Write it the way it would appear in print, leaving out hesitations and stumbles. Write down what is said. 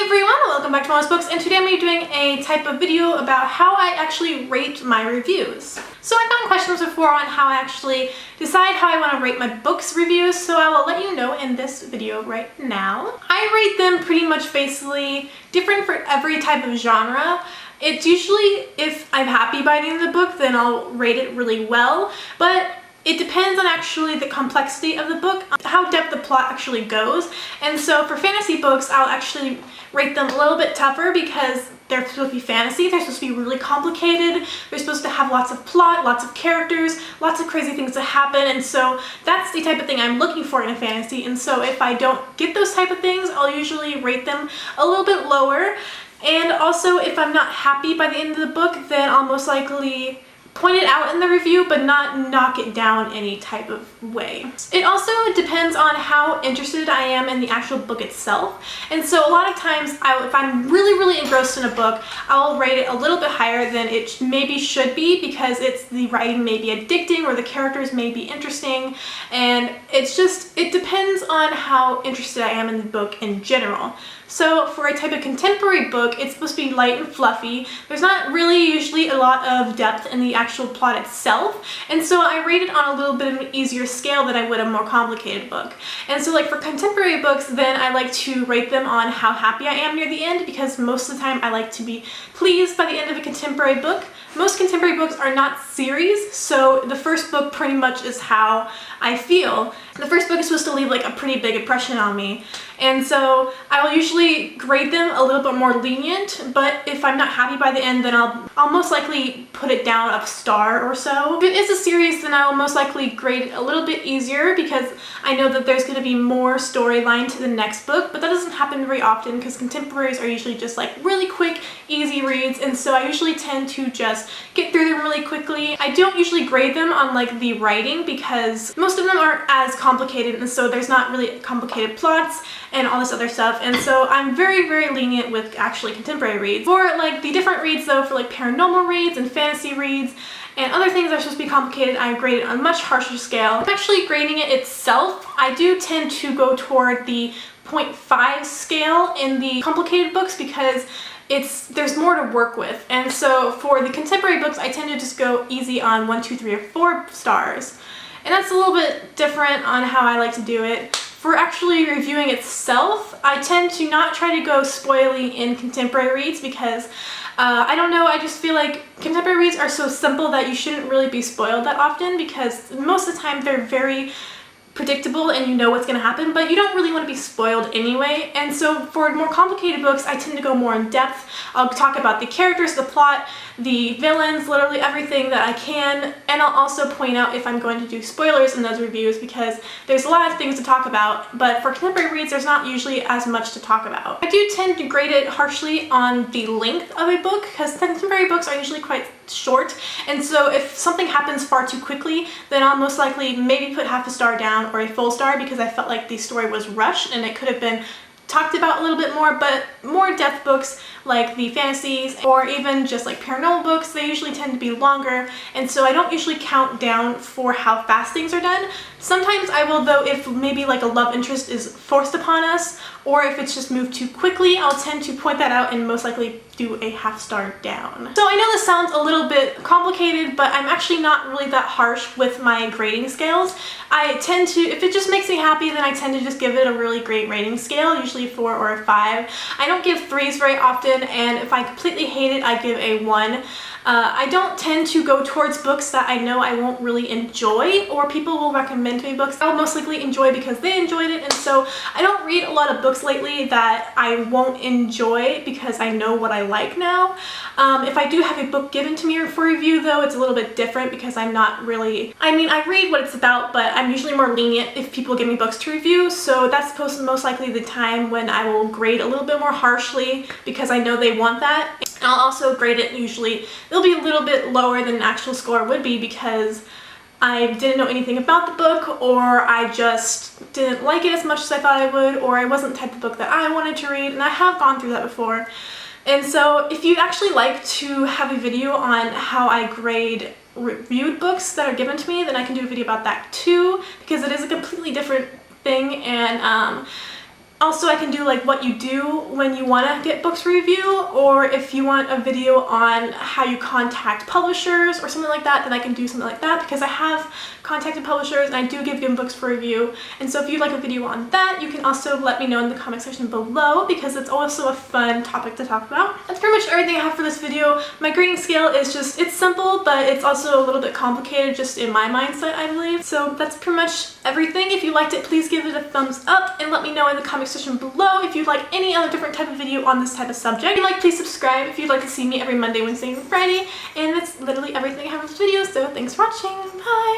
everyone, welcome back to Mama's Books, and today I'm going to be doing a type of video about how I actually rate my reviews. So I've gotten questions before on how I actually decide how I want to rate my books reviews, so I will let you know in this video right now. I rate them pretty much basically different for every type of genre. It's usually, if I'm happy by the end of the book, then I'll rate it really well, but it depends on actually the complexity of the book, how depth the plot actually goes. And so for fantasy books, I'll actually rate them a little bit tougher because they're supposed to be fantasy, they're supposed to be really complicated, they're supposed to have lots of plot, lots of characters, lots of crazy things that happen, and so that's the type of thing I'm looking for in a fantasy. And so if I don't get those type of things, I'll usually rate them a little bit lower. And also, if I'm not happy by the end of the book, then I'll most likely point it out in the review, but not knock it down any type of way. It also depends on how interested I am in the actual book itself. And so a lot of times, if I'm really engrossed in a book, I'll rate it a little bit higher than it maybe should be, because the writing may be addicting or the characters may be interesting, and it depends on how interested I am in the book in general. So for a type of contemporary book, it's supposed to be light and fluffy. There's not really usually a lot of depth in the actual plot itself, and so I rate it on a little bit of an easier scale than I would a more complicated book. And so like for contemporary books, then I like to rate them on how happy I am near the end, because most of the time I like to be pleased by the end of a contemporary book. Most contemporary books are not series, so the first book pretty much is how I feel. The first book is supposed to leave like a pretty big impression on me, and so I will usually grade them a little bit more lenient, but if I'm not happy by the end, then I'll most likely put it down a star or so. If it is a series, then I will most likely grade it a little bit easier, because I know that there's going to be more storyline to the next book, but that doesn't happen very often because contemporaries are usually just like really quick, easy reads, and so I usually tend to just get through them really quickly. I don't usually grade them on like the writing, because most of them aren't as complicated, and so there's not really complicated plots and all this other stuff, and so I'm very lenient with actually contemporary reads. For like the different reads though, for like paranormal reads and fantasy reads and other things that are supposed to be complicated, I grade it on a much harsher scale. Actually grading it itself, I do tend to go toward the 0.5 scale in the complicated books, because there's more to work with. And so for the contemporary books, I tend to just go easy on 1, 2, 3, or 4 stars. And that's a little bit different on how I like to do it. For actually reviewing itself, I tend to not try to go spoily in contemporary reads, because I don't know, I just feel like contemporary reads are so simple that you shouldn't really be spoiled that often, because most of the time they're very predictable and you know what's going to happen, but you don't really want to be spoiled anyway. And so for more complicated books, I tend to go more in depth. I'll talk about the characters, the plot, the villains, literally everything that I can, and I'll also point out if I'm going to do spoilers in those reviews, because there's a lot of things to talk about, but for contemporary reads there's not usually as much to talk about. I do tend to grade it harshly on the length of a book, because contemporary books are usually quite short, and so if something happens far too quickly, then I'll most likely maybe put half a star down or a full star, because I felt like the story was rushed and it could have been talked about a little bit more. But more depth books like the fantasies or even just like paranormal books, they usually tend to be longer, and so I don't usually count down for how fast things are done. Sometimes I will though, if maybe like a love interest is forced upon us, or if it's just moved too quickly, I'll tend to point that out and most likely do a half star down. So I know this sounds a little bit complicated, but I'm actually not really that harsh with my grading scales. I tend to, if it just makes me happy, then I tend to just give it a really great rating scale, usually 4 or a 5. I don't give 3s very often, and if I completely hate it, I give a 1. I don't tend to go towards books that I know I won't really enjoy, or people will recommend to me books I'll most likely enjoy because they enjoyed it, and so I don't read a lot of books lately that I won't enjoy because I know what I like now. If I do have a book given to me for review though, it's a little bit different, because I'm not really, I mean, I read what it's about, but I'm usually more lenient if people give me books to review, so that's most likely the time when I will grade a little bit more harshly, because I know they want that. And I'll also grade it usually, it'll be a little bit lower than an actual score would be, because I didn't know anything about the book, or I just didn't like it as much as I thought I would, or it wasn't the type of book that I wanted to read, and I have gone through that before. And so if you'd actually like to have a video on how I grade reviewed books that are given to me, then I can do a video about that too, because it is a completely different thing, and Also, I can do like what you do when you want to get books for review, or if you want a video on how you contact publishers or something like that, then I can do something like that, because I have contacted publishers and I do give them books for review. And so if you'd like a video on that, you can also let me know in the comment section below, because it's also a fun topic to talk about. That's pretty much everything I have for this video. My grading scale is just, it's simple, but it's also a little bit complicated just in my mindset, I believe. So that's pretty much everything. If you liked it, please give it a thumbs up and let me know in the comment section below if you'd like any other different type of video on this type of subject. If you'd like, please subscribe if you'd like to see me every Monday, Wednesday, and Friday. And that's literally everything I have for this video, so thanks for watching. Bye!